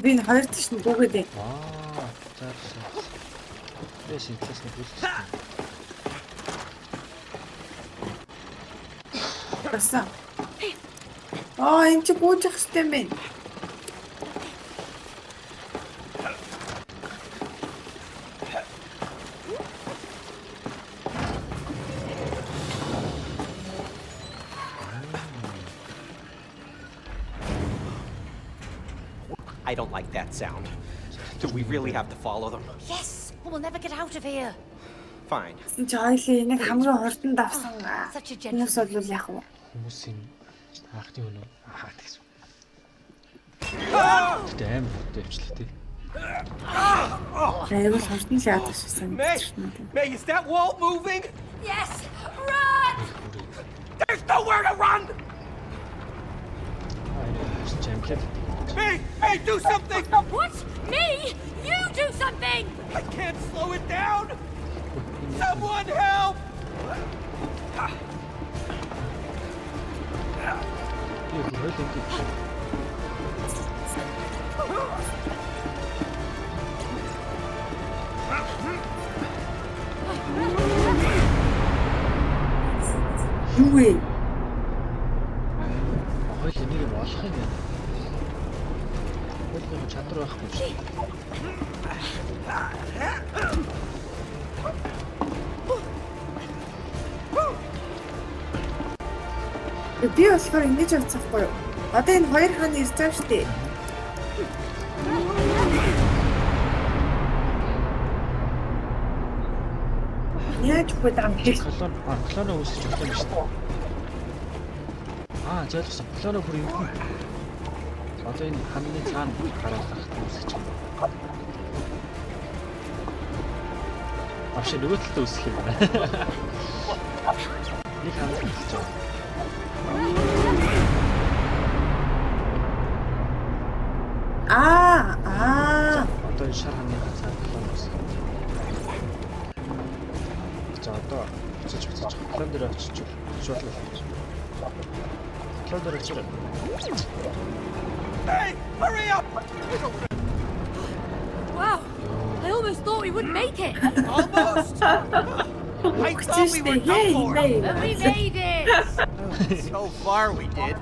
би энэ хоёр тийш нь бүгээд ээ. За. Тэс инглиш нь бүлдсэн. Басан. Энэ чи гүйж ах хэвтэй мэн. I don't like that sound. Do we really have to follow them? Yes, we'll never get out of here. Fine. Энэ чи хоёлын энийг хамгийн хурдан давсан. Such a gentle. Энэс бол яах вэ? Хүмүүсийн хаахтын өнөө гэсэн. Дэм дэвчлээ тий. Айгуу хурдан л яадаг шигсэн. May, is that wall moving? Yes, run! There's nowhere to run! May, do something! What? Me? You do something! I can't slow it down! Someone help! Юу вэ? Хойл энийг болох юм байна. Хойлын чадвар байхгүй шүү. Би болохоор ингэж явцгаахгүй юу? Одоо энэ хоёр хааны ирж байгаа шүү дээ. Яаж хөөд байгаа юм бэ? Клоно үүсэж байгаа юм шүү дээ. Зайлгсан. Клоно бүр юм. Одоо энэ хамгийн цаана гараад гарах үүсэж байгаа. Авши нөгөө талд үүсэх юм байна. Нэг хамт үүсэж байгаа. Одоо шар хамны цаана клон үүсэх. За одоо очиж клон дээр очиж шууд л хийж. Клон дээр очиж. Hey, hurry up! Wow, I almost thought we wouldn't make it. Almost! I thought we were done for. But we made it. So far we did.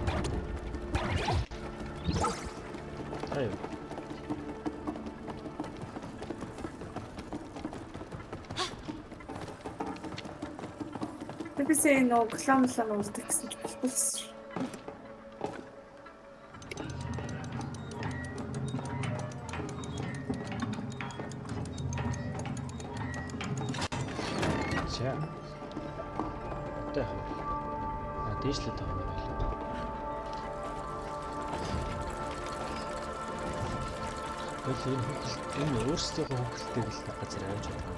Hey. Тэгээсээ нөө клон уулдаг гэсэн ч болохгүй. За. Тэ. Дээшлээ таа юм байна. Энэ өөрсдийнхөө хөвгөлтэйг л газар авч байгаа юм.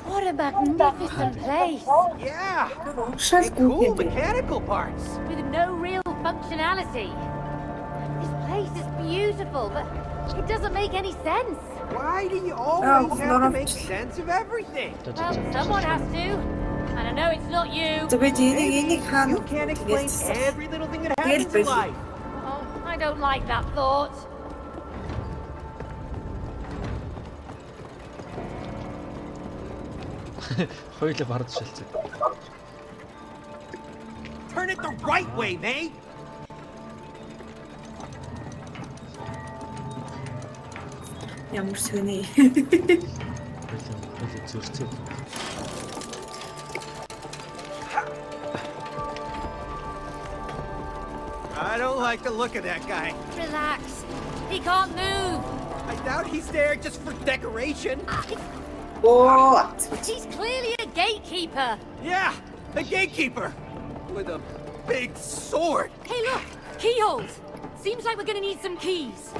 What a magnificent place! Yeah! And cool mechanical parts! With no real functionality. This place is beautiful, but it doesn't make any sense. Why do you always have to make sense of everything? Well, someone has to. And I know it's not you. You can't explain every little thing that happens in life. Oh, I don't like that thought. Хоёул бард шилжээ. Turn it the right way, May. Ямар сөний. Хоёул зүрцээ. I don't like the look of that guy. Relax. He can't move. I doubt he's there just for decoration. He's clearly a gatekeeper. Yeah, a gatekeeper with a big sword. Hey, look, keyholes. Seems like we're gonna need some keys.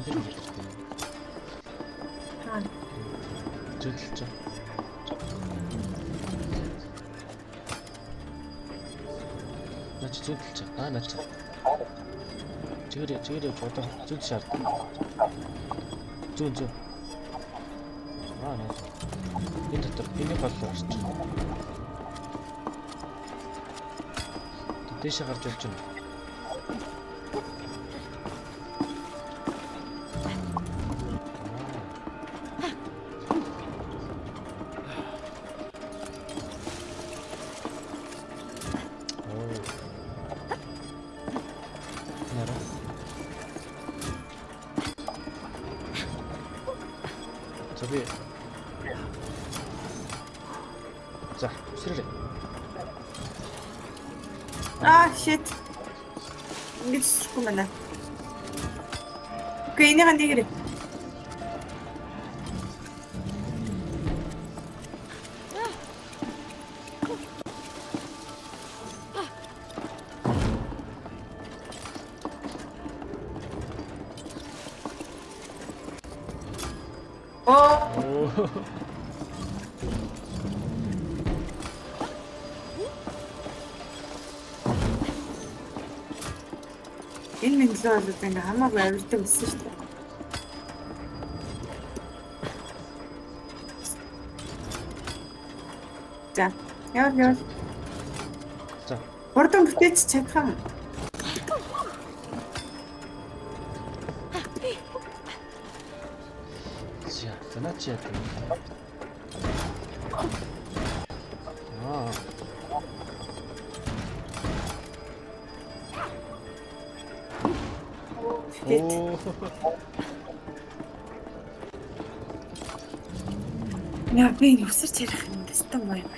дээр хэлдэг. Аа. Зөвлөж чам. Нач зөвлөж чам. Нач. Чигээр явж одоо зөв шаард. Зүүн. Наа. Энэ дотор биний голлоо орч. Дэшээ гарч явж байна. 저기 자, 스르르. Аа, shit. Ингэж сүрхгүй байна. Окей, энийг нэгэрээ. 오. Энэ мэдлээ бол одоо ингээ хамаагүй авиртай өссөн шүү дээ. За, яа. 자, Хурдан бүтээч чадхаа. 자, 드나치야 돼. 아. Бүтээт. 오. Яа, би өсөрч ярих юм дэстэн боё.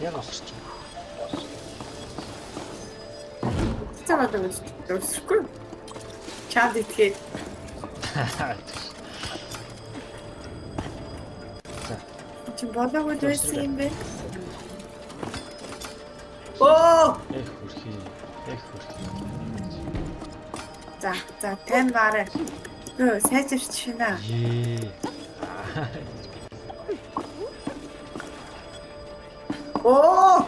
야가 없었죠. Цаагаад өсөхгүй. Чад итгээд. 자, Чи болоогүй байсан юм бэ? Оо! хөрхий. За, тань баарэ. Гөө, сайжирч шинэ. 예. Оо!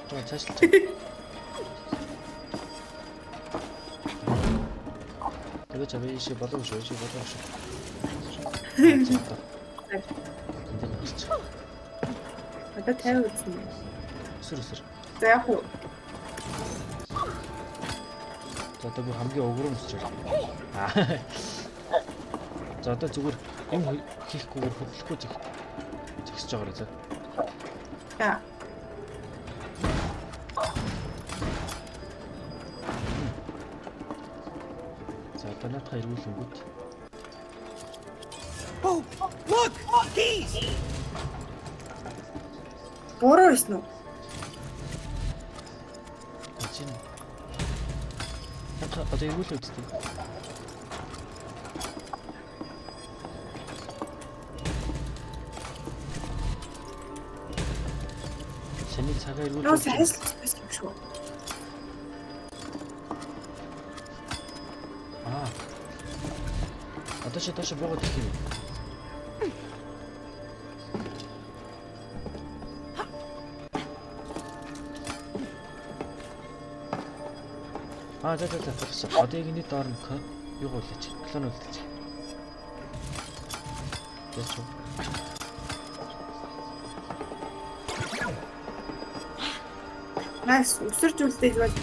좀 차실. 이거 잡이 씨 받아 오셔. 근데 진짜 Одоо 50 үзнэ. 쓰르. За яг уу. 자, 또 감기 억울함 쓰죠. 아. 자, одоо зүгээр юм хийхгүйгээр хөдлөхгүй зэгсэж байгаа юм. За. За, одоо наатах эргүүлэнгүүт. Oh, look! Keys! Буруу байсан уу? 진. 약간 어제 эргүүлээ үсттэй. Сэний цагаа эргүүлээ. Нөө сайжлах юм шүү. 아. 다시 뭐가 되기는. За 됐어. 어디이니 떠는 거 이거 올리지. 클론 올리지. 됐죠. Нас өсөрч үлдээж бол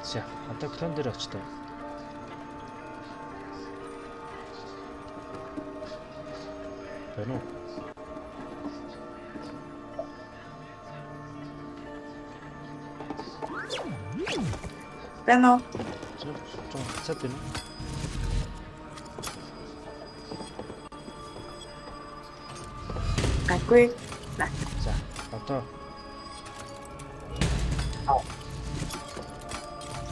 자, одоо клон дээр очтой. байна уу? Байна уу? Жоо хацаад байна. Гайгүй. За одоо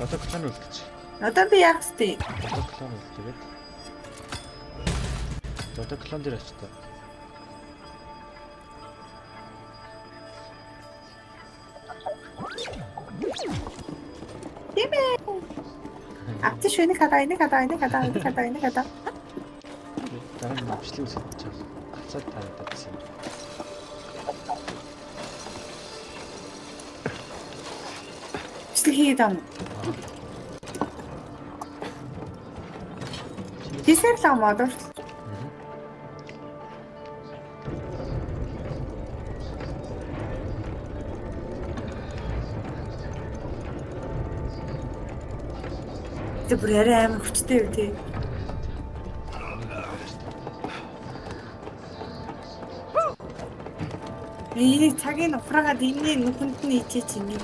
одоо клан үлдчих. Одоо би яах вэ? Одоо клан үлдээд. Одоо клан дээр очтой. Авти шөнө хадаа. Дараа нь бичлэг үсгэж чам. Хацаад таадаад гэсэн. Бичлэг хийгээд ам. Дисэр лам модор. Тэ бүр арай амар хүчтэй үү тий. Энийг цагийн ухраагаад энэний нүхэнд нь ичээч ингэ.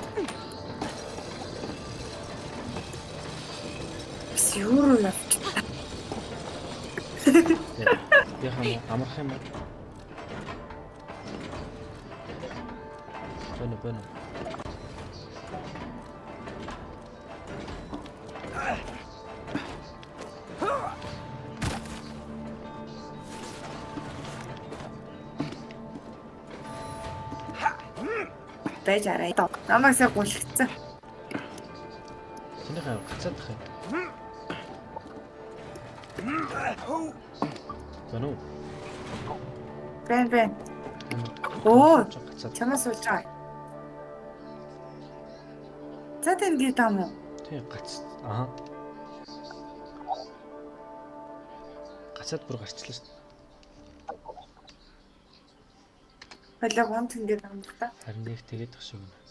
Бас юу явж. Би хам амарх юм. Бэнэ. Байж арай. Намайсаа гулгцсан. Тэнийг хацаад тах юм. Бэнэ. Бэн. Оо, Хацаад. чамаас суулж байгаа. За тэн гээ дам уу? Тэг гац. Аа. Гацаад бүр гарчлаа шүү дээ. Болоо гон тэн гээ дам уу та. Харин нэг тэгээд тах шиг юм.